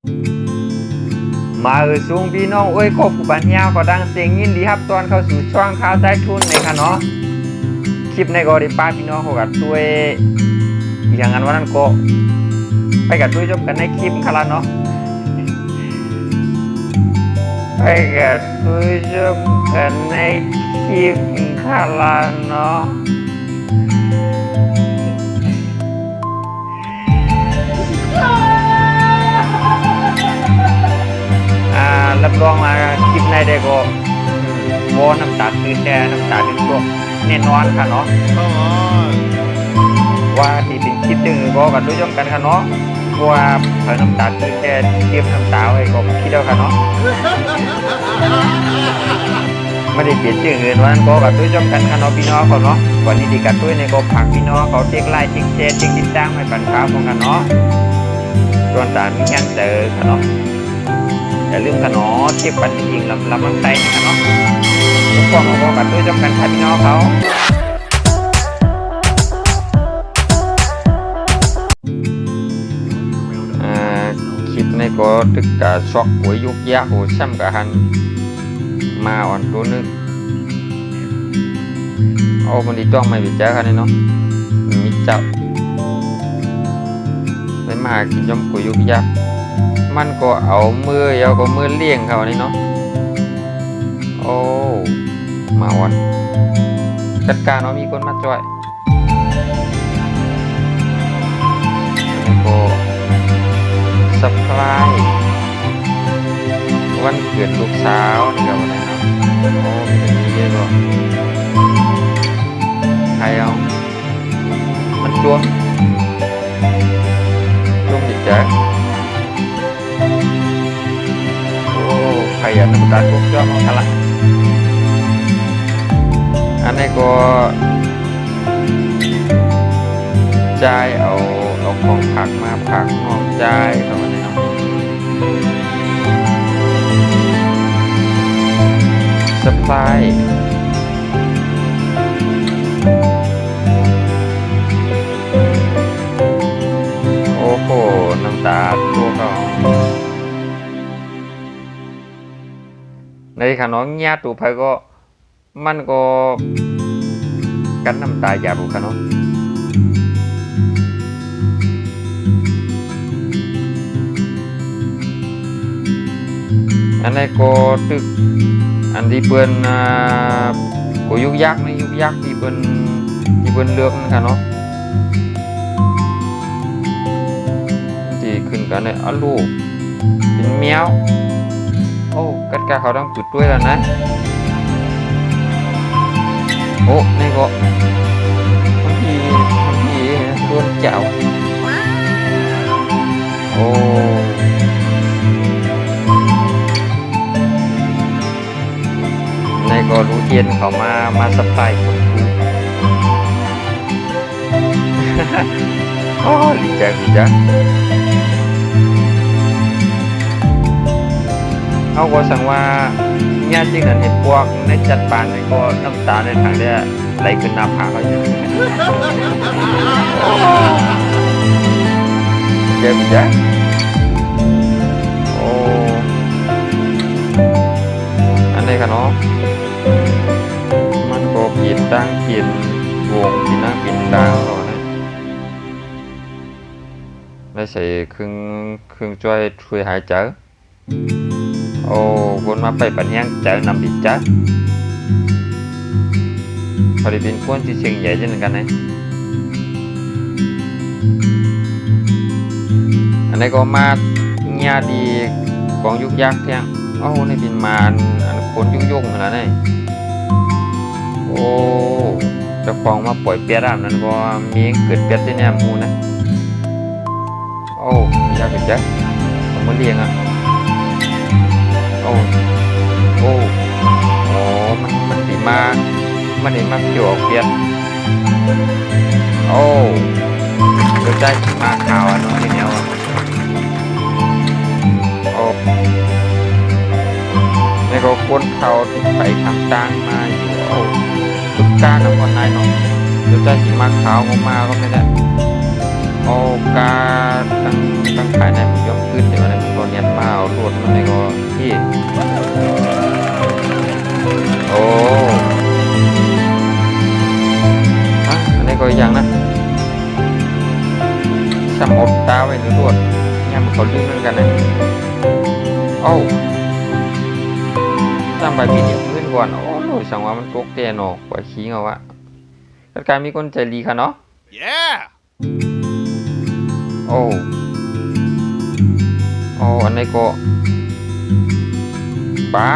มาสูงพี่น้องครบกูบันเฮียก็ดังเสียงยินดีครับตอนเข้าสู่ช่วงข่าวใต้ทุนในค่ะเนาะคลิปในก็ได้ป้าพี่น้องเขากับด้วยอย่างนั้นวันนั้นก็ไปกับด้วยจบกันในคลิปค่ะละเนาะไปกับด้วยจบกันในคลิปค่ะละเนาะรับรองมาคลิปในได้ก็โมน้ำตาตื้นแน่น้ำตาตื้นพวกแน่นอนค่ะเนาะว่าที่เป็นคลิปตึงก็กันด้วยย่อมกันค่ะเนาะว่าเผยน้ำตาตื้นแน่เทียบน้ำตาไว้ก็คิดเอาค่ะเนาะไม่ได้เปลี่ยนชื่ออื่นวันก็กันด้วยย่อมกันค่ะเนาะพี่น้องเขาเนาะวันนี้ดีกันด้วยในก็ผักพี่น้องเขาเช็คไลน์เช็คแชร์เช็คติดตามให้ปันข้าวของกันเนาะส่วนตามีแค่เจอค่ะเนาะอย่าลืมขนอเทียบปันจริงลำลังใจนะเนาะทุกคนก็กันด้วยจำกันค่ะพี่น้องเขาคลิปในก็ตึกกะช็อกหัวยุกยะหัวช่ำกะหันมาอ่อนตัวนึงเอามันดีต้องไม่ไปเจอค่ะนี่เนาะมีเจ้าไม่มากินยำหัวยุกยะมันก็เอามือเอาก็มือเลี้ยงเขานี่เนาะโอ้มาวันจัดการเนาะมีคนมาจ่อยแล้วก็ซัพพลายวันเกิดลูกสาวนี่กับอะไรเนาะโอ้มีเยอะก็ใครเอามันดวงจิตใจขยันน้ำตาลทุกเจ้าของกันละอันนี้ก็ใจเอาของผักมาผักนอกใจประมาณนี้เนาะสปายโอ้โหน้ำตาตัวเขาในขนมเงี้ยตูไผก็มันก็กันน้ำตาหยาบขนมอันนี้ก็ตึกอันที่เปิ้นก็ยุกยักษ์ในยุกยักษ์ที่เปิ้นเลือกนะเนาะที่ขึ้นกันในอลูเป็นแมวโอ้กัดกาเขาต้องจุดด้วยแล้วนะโอ้นี่ก็บางทีโดนเจ้าโอ้นี่ก็รู้เทียนเขามาสปายคนดูโอ้ดีใจเขาก็สั่งว่าญาติจริงนั้นเห็นพวกในจัดปานก็น้ำตาในทางเนี้ยไหลขึ้นหน้าผากเขาอยู่เจ็บจ้ะโอ้อันนี้ค่ะเนาะมันก็ปิดตั้งปิดวงปิดนั่งปิดดาวเขาเนี่ยได้ใส่เครื่องช่วยหายใจโอ้คนมาไปปัญญาเจอนำดิจ้ะพอดีเป็นคนที่เชียงใหญ่เช่นกันนะอันนี้ก็มาเงียดีกองยุกยักษ์เที่ยงโอ้นี่เป็นมาอันคนยุ่งๆนะนี่โอ้เจ้าของมาปล่อยเปียร่ำนั้นก็มีเกิดเปียที่แนมมูนะโอ้ยากจ้ะผมมาเลี้ยงอ่ะโอ้มันดีมากมันดีมากเกี่ยวกับเปียนโอ้เดี๋ยวใจมาข่าวเนาะทีเนี้ยโอ้ในก็คนเขาไปทำตังมาอยู่โอ้ทุกการนะคนนายเนาะเดี๋ยวใจมาข่าวมาก็ไม่ได้โอ้การตั้งขายในมันยกขึ้นเดี๋ยวอะไรมันก็เนี้ย เอาลวดมันนี่ก็ที่โอ้อันนี้ก็อีกอย่างนะสมดตาไว้หรือลวดเนี่ยมันเขาลื่นเหมือนกันนะโอ้จำใบมีนิ้วขึ้นก่อนโอ้โหสังว่ามันตกเตียนออกกว่าขี้เอาวะการมีคนใจดีค่ะเนาะ Yeah. โอ้อันนี้ก็ปลา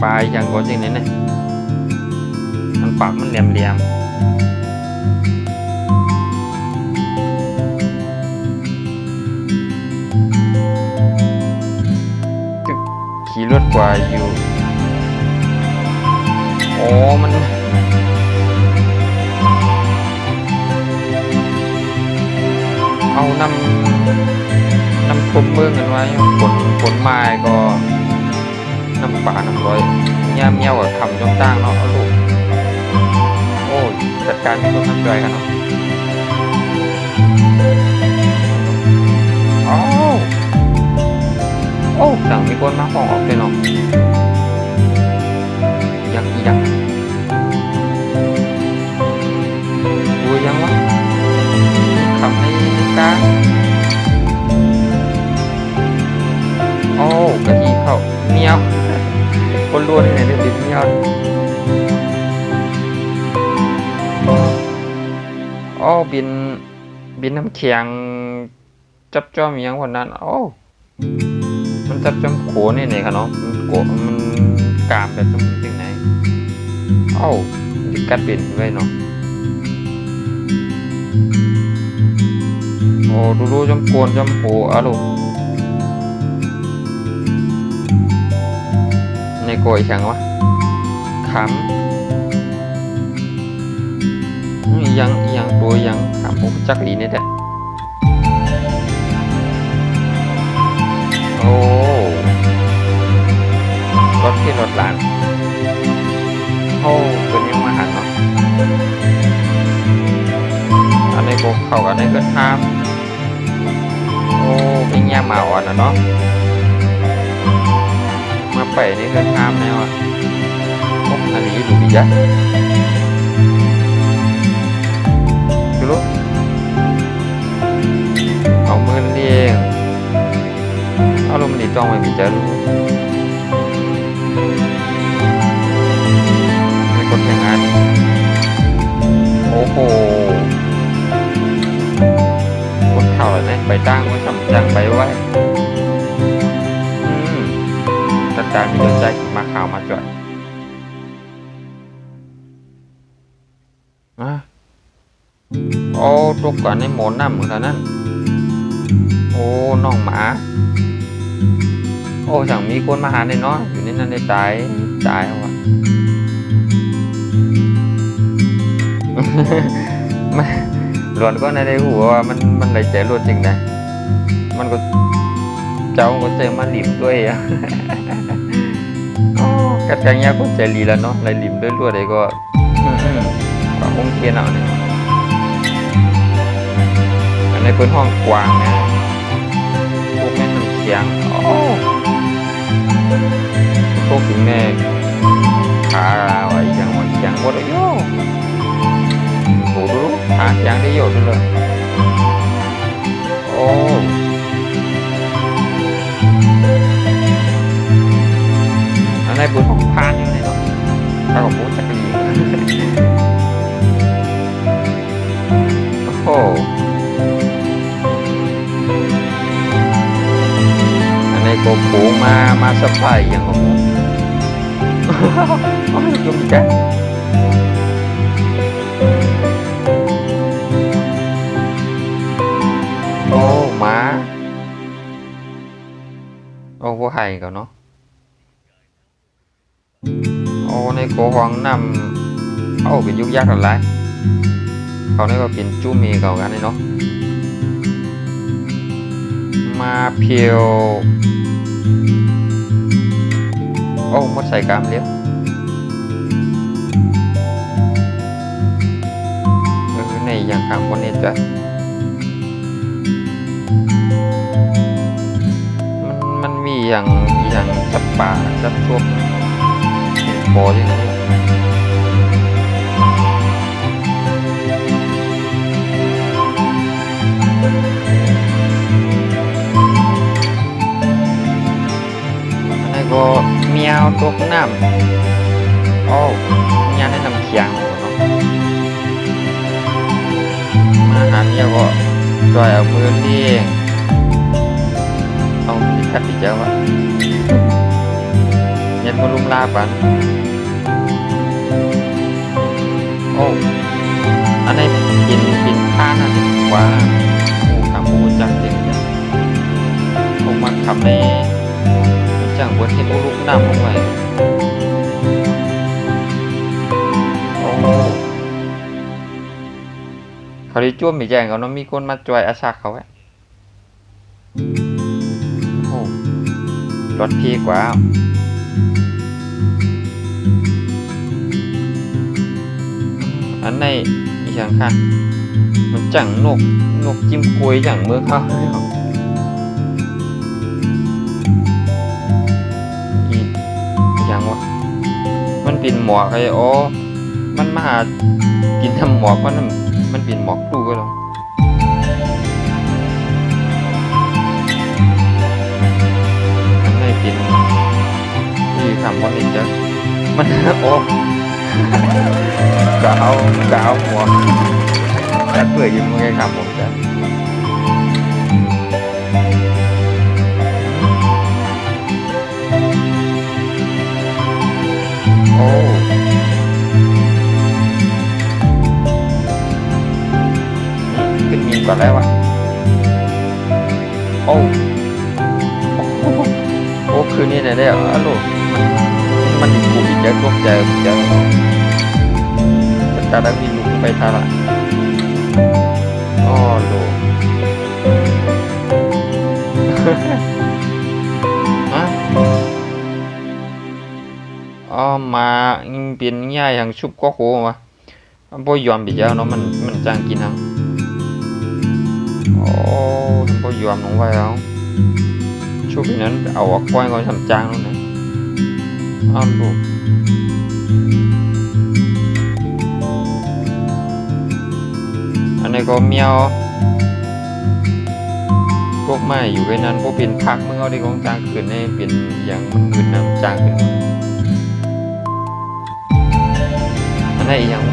ปลาอย่างก็จริงนี่นะมันปากมันเหลี่ยมขี่รถกว่าอยู่มันเอาน้ำท่วมเมืองกันไว้ฝนมาก็น้ำป่าน้ำร้อยเงี้ยวกับคำจ้องตั้งเนาะลูกโอ้จัดการมีคนทำใจกันเนาะสั่งมีคนมาห้องออกเลยเนาะยังดูยังวะคำในกากะทิเข้าเมียวคนล้วนนี่เนี่ยติดเมียวบินน้ำแข็งจับจ้อมยังวันนั้นมันจับจ้อมโขนี่ไหนคะเนาะมันโกมันกามแบบจ้อมจริงไหนดิกัดเป็นไว้เนาะดูจ้อมโกนจ้อมโขลูกในโกยช่างวะขำยังตัวยังขำผมจักรีนี่แหละรถที่รถหลานเป็นยังมาหันเนาะอันนี้ก็เข้ากันในก็ทำเป็นแง่มาอ่อนนะเนาะมาไปนี่ก็ทำแนวอันนี้ดูดีจ้ะดูลูกเอามือเลี้ยงเอาลมดีจ้องไว้มีใจรู้ไม่กดอย่างนั้นโอ้โหกดเข่าเลยนะไปตั้งไว้สำจังไปไว้จัดการมีใจมาข่าวมาจอดตกก่อนในหมอนน้ำเหมือนกันนั่นน้องหมาสั่งมีคนมาหาในเนาะอยู่ในนั้นได้ตายเอาวะ หลวนก็ในหัวว่ามันไหลใจรวดจริงนะมันก็เจ้าก็เจอมาหลิมด้วยอ่ะ กัดกันยาก็ใจรีแล้วเนาะไหลหลิมด้วยรวดเลยก็คงเทียนเอาเนี่ยอันนี้เป็นห้องกว้างนะพวกแม่ทำเสียงพวกถึงแม่ขาไว้ยังหมดเลยโย่โอ้ดูขายังได้โยดเลยอันนี้เป็นห้องพานอยู่เลยเนาะถ้าของผมจะกรีอันนี้ก็ปูมาสะพายอย่างของผมจุ่มแกม้าพวกไห่กันเนาะในโกหองนำเป็นยุกยักษ์อะไรเขาเนี่ยก็เป็นจู้เมย์เก่ากันเลยเนาะมาเพียวมดใส่กามเลี้ยวใน อย่างข้างบนนี่จะมันมีอย่างจับป่าจับช่วงโบอย่างนี้ก็เมียวตกน้ำโอ้เมียในน้ำเคียงเนาะมาหาเมียก็จอยเอามือที่เอาติดขัดติดเจ้าวะเย็นมาลุมลาปันโอ้อันนี้ปินผ้าน่ะดีกว่าโอ้ขามูจังจริงจังผมมาขับในจังบนที่ลูกน้ำลงไปโอ้เขาได้จ้วมมีแจงเขาเนาะมีคนมาจอยอาชักเขาไว้โอ้รถพีกว่าอันในอีกอย่างค่ะมันจังนกจิ้มกุยจังมือเขามันปิ่นหมอกไอ้โอ้มันมาหากินทำหมอกมันปิ่นหมอกดูก็ลงมันไม่ปิ่นที่คำว่านี่จะมันโอ้กาวหมอกแต่เปื่อยอยู่มือไอ้คำผมจะโอ้ขึ้นมีก่อนแล้ววะโอ้คืนนี้ได้แล้วอะลูกมันอีกกลุ่มอีกเยอะตกใจเจอแต่ได้มีลูกไปทาละอ๋อลูกฮะอ๋อมาเปลี่ยนง่ายอย่างชุบก็โหวะบ่ยอมไปเจ้าเนาะมันจ้างกินทั้งโอ้บ่ยอมลงไว้แล้วชุบอย่างนั้นเอาออกก้อยก็ทำจ้างแล้วนะอ้าวลูกอันนี้ก็เมียวพวกไม้อยู่ไว้นั้นพวกเป็นพักมึงเอาได้ของจ้างขึ้นให้เป็นอย่างมันขึ้นน้ำจ้างขึ้นอันนี้อย่าง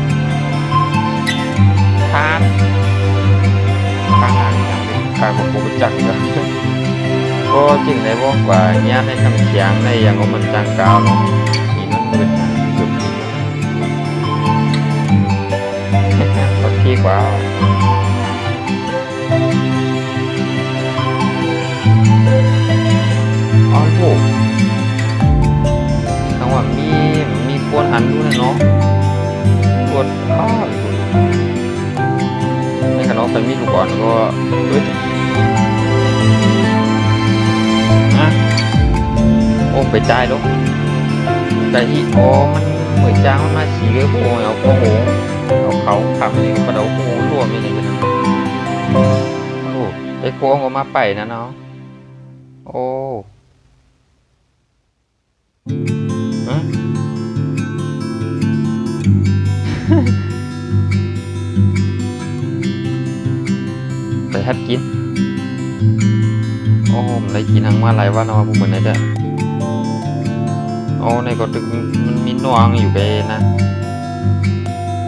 ทานข้างอ่างอย่างเป็นข้างของผมจักเลยก็จริงในวงกว่าเนี้ยในคำเขียงในอย่างของมันจางกาวเนาะมีมันมืดนะเกือบมีก็ที่กว่าอ๋อโหจังหวะมีกวนหันดูนะเนาะกวนข้าวในขณะไปมีลูกอ่อนก็ด้วยโอ้ไปจ่ายลูกแต่ที่โอ้มันเหมือนจ้างมันมาฉีกโอ้เอาโอ้โหเอาเขาขับนี่ก็เอาโอ้รวมนี่เลยนะโอ้ไอ้โค้งออกมาไปนะเนาะโอ้ไปฮัดกินโอ้มันได้กินทั้งมาหลายวันเนาะพวกมันได้โอ้ในก็ตึกมันมีนวงอยู่ไปนะ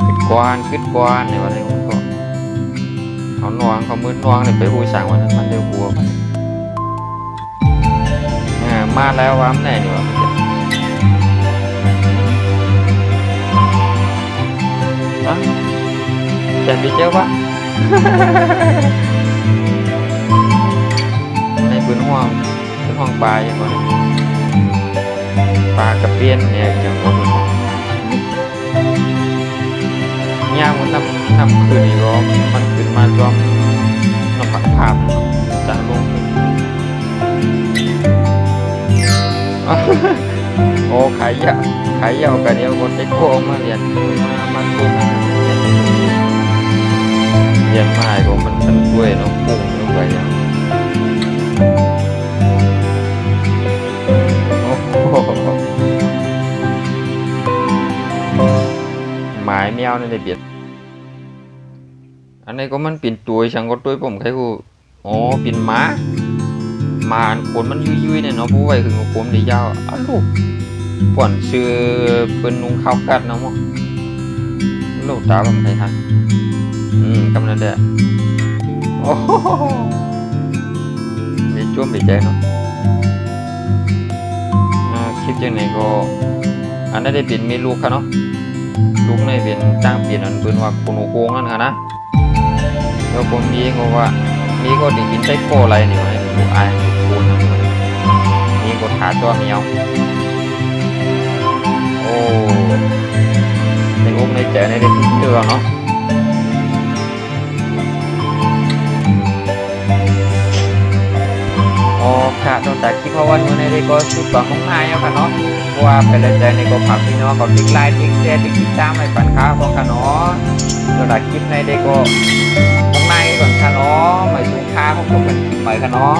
กึดกวานในวันนี้มันก็เอานวงเขามือนวงเนี่ยไปหูสั่งวันนั้นมันเดือดหัวมาแล้ววะมันไหนนี่วะแกนไปเจ้าปะในพื้นห้องปลาอย่างนี้ปลากระเปียนเนี่ยอย่างว่าย่างมันนำคืนนี้ก็มันขึ้นมาจอมน้ำผักภาพจางลงขึ้นโอ้ขายยาวกันเดียวคนไปโค้งมาเรียนมาโค้ง เรียนมาก็มันเป็นด้วยเนาะพุ่งลงไปอย่างโอ้โหหมายแมวนี่ได้เบียดอันนี้ก็มันปิ่นตัวฉันก็ตัวผมใครกูอ๋อปิ่นหมาอันคนมันยุ่ยๆเนี่ยเนาะผู้ไว้คือผมได้ยาวอ้าวลูกป่วนชื่อเป็นนุ่งข้าวกัดเนาะมั้งลูกตาผมใครฮะกำนันเด้อโอ้โหมีจ้วมมีใจเนาะคลิปยังไงก็อันนั้นได้เป็นมีลูกค่ะเนาะลูกในเป็นจ้างเปลี่ยนอันเป็นว่าคนโกงนั่นค่ะนะแล้วผมมีก็ว่ามีก็ได้กินไส้โก้อะไรนี่ไอ้ลูกอายลูกคูนมีก็ขาตัวเมียวโอ้ในอุ้มในใจในได้เดือเนาะค่ะตอนจากคลิปเพราะว่าอยู่ในนี้ก็ชุดต่อของนายแล้วค่ะเนาะว่าไปเลยใจในก็ผักพี่น้องก็ติ๊กไลน์ติ๊กแชร์ติ๊กติดตามให้ฝันค้าของค่ะเนาะตอนจากคลิปในนี้ก็ของนายก่อนค่ะเนาะไม่สุดค้าของผมเป็นไปค่ะเนาะ